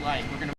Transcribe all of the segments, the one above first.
like. We're gonna.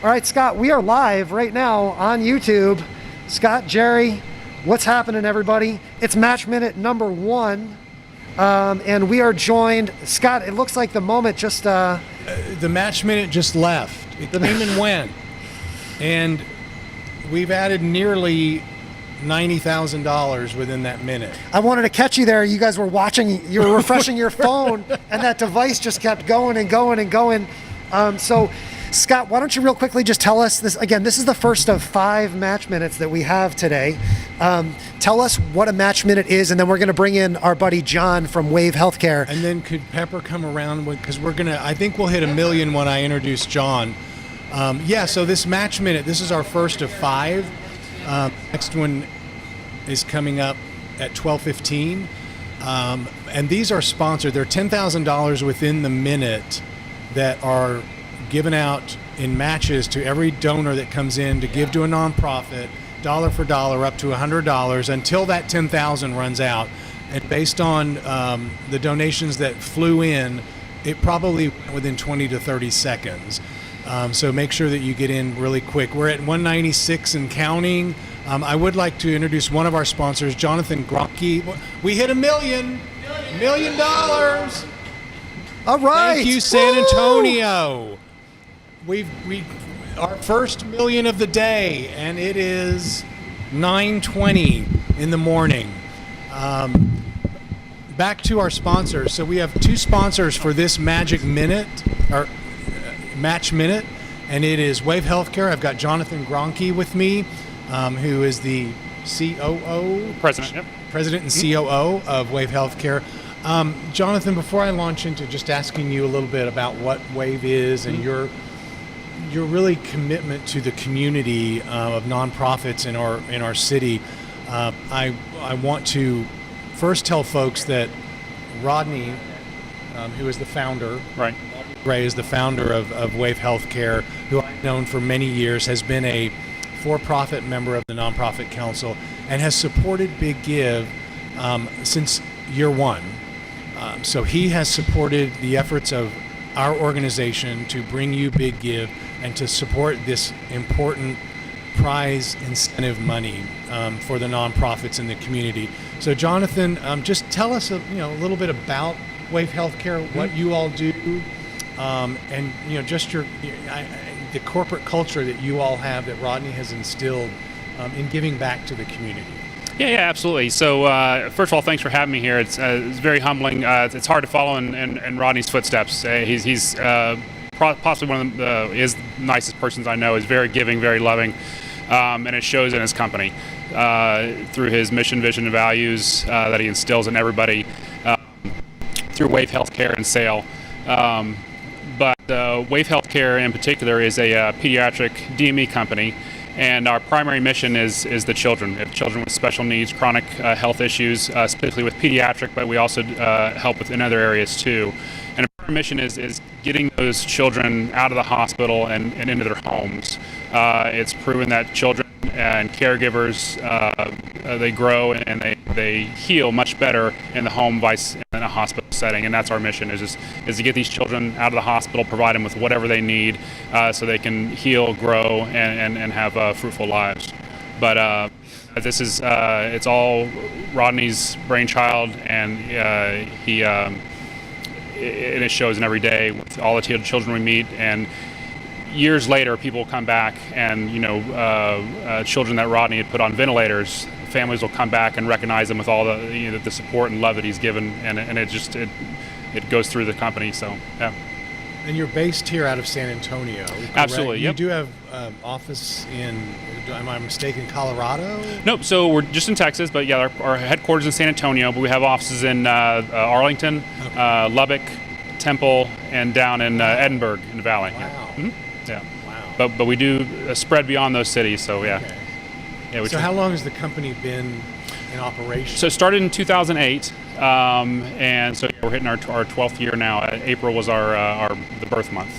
All right, Scott, we are live right now on YouTube. Scott, Jerry, what's happening, everybody? It's match minute number 1. And we are joined, Scott, it looks like the moment just... The match minute just left. It came and went. And we've added nearly $90,000 within that minute. I wanted to catch you there. You guys were watching, you were refreshing your phone, and that device just kept going and going and going. So, Scott, why don't you real quickly just tell us this, again, this is the first of 5 match minutes that we have today. Tell us what a match minute is, and then we're going to bring in our buddy John from Wave Healthcare. And then could Pepper come around with, because I think we'll hit 1 million when I introduce John. So this match minute, this is our first of 5. Next one is coming up at 12:15. And these are sponsored. They're $10,000 within the minute that are given out in matches to every donor that comes in to give to a nonprofit, dollar for dollar, up to $100 until that 10,000 runs out. And based on the donations that flew in, it probably went within 20 to 30 seconds. So make sure that you get in really quick. We're at 196 and counting. I would like to introduce one of our sponsors, Jonathan Gronke. We hit $1 million. $1 million. All right. Thank you, San Antonio. Our first million of the day, and it is 9:20 in the morning. Back to our sponsors. So we have 2 sponsors for this magic minute, or match minute, and it is Wave Healthcare. I've got Jonathan Gronke with me, who is the President and COO of Wave Healthcare. Jonathan, before I launch into just asking you a little bit about what Wave is and your really commitment to the community of nonprofits in our city, I want to first tell folks that Rodney, who is the founder, right? Ray is the founder of Wave Healthcare, who I've known for many years, has been a for-profit member of the Nonprofit Council, and has supported Big Give since year 1. So he has supported the efforts of our organization to bring you Big Give and to support this important prize incentive money for the nonprofits in the community. So Jonathan, just tell us a little bit about Wave Healthcare, what you all do, and just the corporate culture that you all have that Rodney has instilled in giving back to the community. Yeah, absolutely. So first of all, thanks for having me here. It's very humbling. It's hard to follow in Rodney's footsteps. He's possibly one of the nicest persons I know. He's very giving, very loving, and it shows in his company through his mission, vision, and values that he instills in everybody through Wave Healthcare and Sale. But Wave Healthcare in particular is a pediatric DME company. And our primary mission is the children. We have children with special needs, chronic health issues, specifically with pediatric, but we also help in other areas too. And our mission is getting those children out of the hospital and into their homes. It's proven that children and caregivers, they grow and they heal much better in the home vice in a hospital setting, and that's our mission is to get these children out of the hospital, provide them with whatever they need so they can heal, grow, and have fruitful lives. But this is it's all Rodney's brainchild, and and it shows in every day with all the children we meet. And years later, people will come back, and children that Rodney had put on ventilators, families will come back and recognize him with all the the support and love that he's given, and it goes through the company. So yeah. And you're based here out of San Antonio, correct? Absolutely, yep. You do have office in, am I mistaken, Colorado? Nope. So we're just in Texas, but yeah, our headquarters in San Antonio, but we have offices in Arlington, Lubbock, Temple, and down in Edinburgh in the Valley. Wow. Yeah. Mm-hmm. Yeah. Wow. But we do spread beyond those cities. So yeah. Okay. Yeah. So how long has the company been in operation? So it started in 2008, and so we're hitting our 12th year now. April was our the birth month.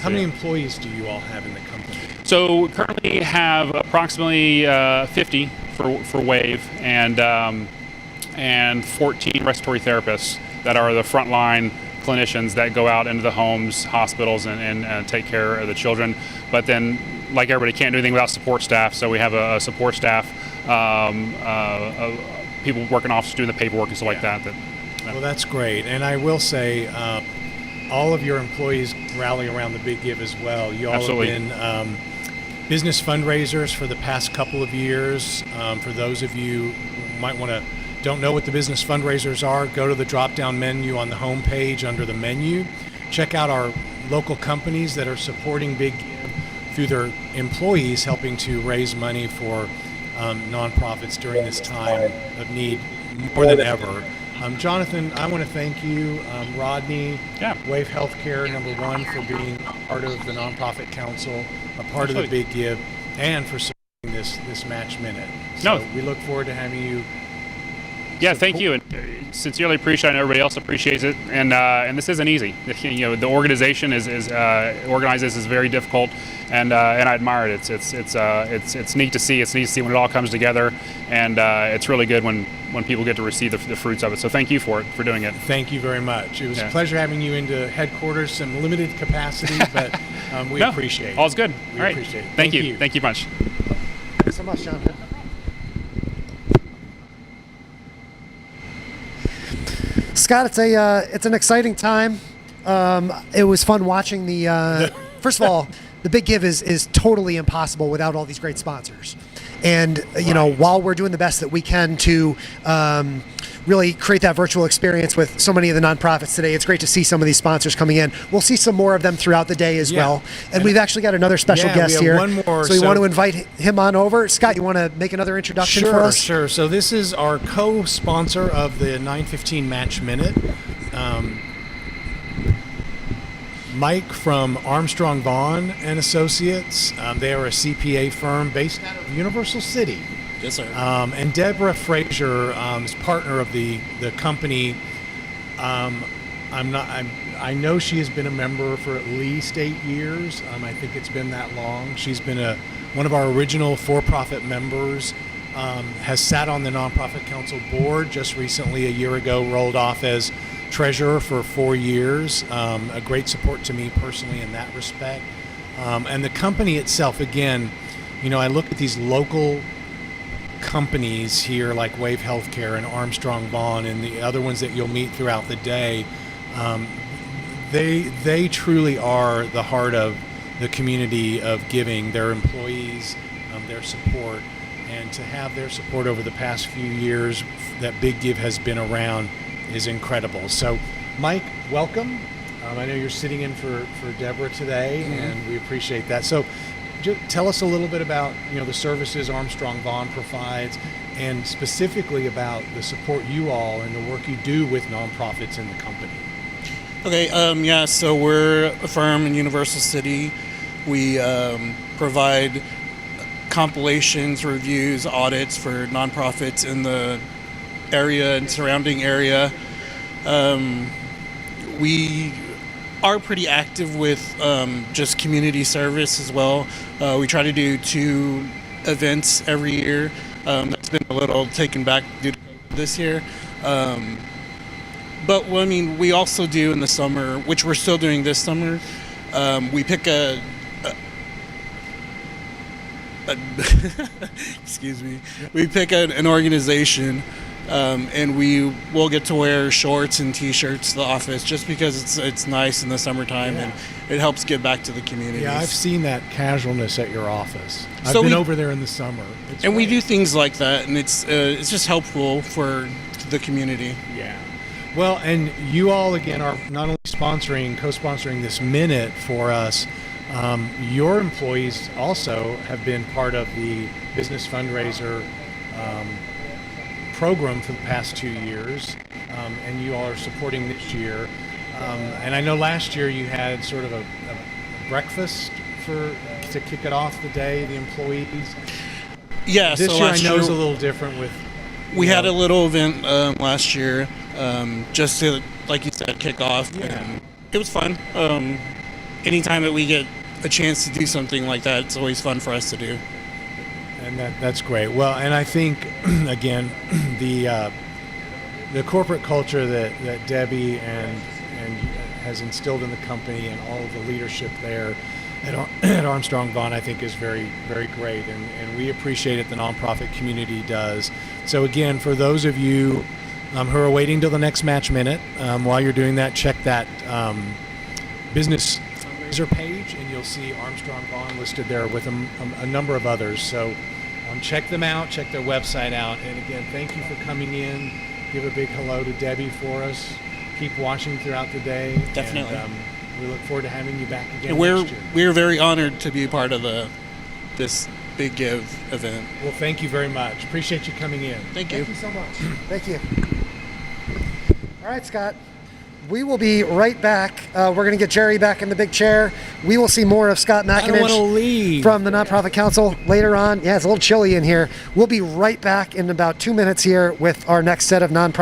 How many employees do you all have in the company? So we currently have approximately 50 for Wave, and 14 respiratory therapists that are the frontline clinicians that go out into the homes, hospitals, and take care of the children. But then, like everybody, can't do anything without support staff. So we have a support staff, people working office doing the paperwork and stuff like that. Well, that's great. And I will say, all of your employees rally around the Big Give as well. You all Absolutely. have been business fundraisers for the past couple of years. For those of you who don't know what the business fundraisers are, go to the drop-down menu on the home page under the menu. Check out our local companies that are supporting Big Give through their employees, helping to raise money for nonprofits during this time of need more than ever. Jonathan, I want to thank you, Rodney, Wave Healthcare, number one, for being part of the Nonprofit Council, a part of the Big Give, and for supporting this Match Minute. So we look forward to having you. Yeah, thank you, and sincerely appreciate it. And everybody else appreciates it, and this isn't easy. The organization is organized. This is very difficult, and I admire it. It's neat to see. It's neat to see when it all comes together, and it's really good when people get to receive the fruits of it. So thank you for doing it. Thank you very much. It was a pleasure having you into headquarters. Some limited capacity, but we appreciate it. All's good. We all right. appreciate it. Thank you. Thank you much. Thanks so much, Jonathan. Scott, it's an exciting time. It was fun watching the. First of all, the Big Give is totally impossible without all these great sponsors, and while we're doing the best that we can to really create that virtual experience with so many of the nonprofits today, it's great to see some of these sponsors coming in. We'll see some more of them throughout the day as well, and we've actually got another special guest here. One more, so we want to invite him on over. Scott, you want to make another introduction for us? Sure. So this is our co-sponsor of the 9:15 Match Minute. Mike from Armstrong Vaughn and Associates. They are a CPA firm based out of Universal City. Yes, sir. And Deborah Frazier is partner of the company. I know she has been a member for at least 8 years. I think it's been that long. She's been one of our original for-profit members. Has sat on the Nonprofit Council board. Just recently, a year ago, rolled off as treasurer for 4 years. A great support to me personally in that respect. And the company itself, again, I look at these local companies here like Wave Healthcare and Armstrong Vaughn and the other ones that you'll meet throughout the day. They truly are the heart of the community of giving, their employees, their support, and to have their support over the past few years that Big Give has been around is incredible. So Mike, welcome. I know you're sitting in for Deborah today, and we appreciate that. So tell us a little bit about the services Armstrong Vaughn provides, and specifically about the support you all and the work you do with nonprofits in the company. Okay, so we're a firm in Universal City. We provide compilations, reviews, audits for nonprofits in the area and surrounding area. We are pretty active with just community service as well. We try to do 2 events every year. That's been a little taken back due to this year. But we also do in the summer, which we're still doing this summer. We pick excuse me. We pick an organization and we will get to wear shorts and t-shirts to the office just because it's nice in the summertime and it helps give back to the community. Yeah, I've seen that casualness at your office. I've So been we- over there in the summer. It's And we great. do things like that, and it's just helpful for the community. Yeah. Well, and you all again are not only co-sponsoring this minute for us. Your employees also have been part of the business fundraiser program for the past 2 years, and you all are supporting this year. And I know last year you had sort of a breakfast to kick it off the day, the employees. Yeah, This so year I last know year is a little different with. we you had know, a little event last year, just to, like you said, kick off. Yeah. And it was fun. Anytime that we get a chance to do something like that, it's always fun for us to do. And that's great. Well, and I think again, the corporate culture that Debbie and has instilled in the company and all of the leadership there at Armstrong Bond, I think is very, very great, and we appreciate it. The nonprofit community does. So again, for those of you who are waiting till the next match minute, while you're doing that, check that business fundraiser page, and you'll see Armstrong Bond listed there with a number of others. So check them out, check their website out, and again, thank you for coming in. Give a big hello to Debbie for us. Keep watching throughout the day. Definitely. And, we look forward to having you back again And we're next year. very honored to be part of this Big Give event. Well, thank you very much. Appreciate you coming in. Thank you. Thank you so much. Thank you. All right, Scott. We will be right back. We're going to get Jerry back in the big chair. We will see more of Scott I don't want to McInich leave. from the Nonprofit Council later on. Yeah, it's a little chilly in here. We'll be right back in about 2 minutes here with our next set of nonprofit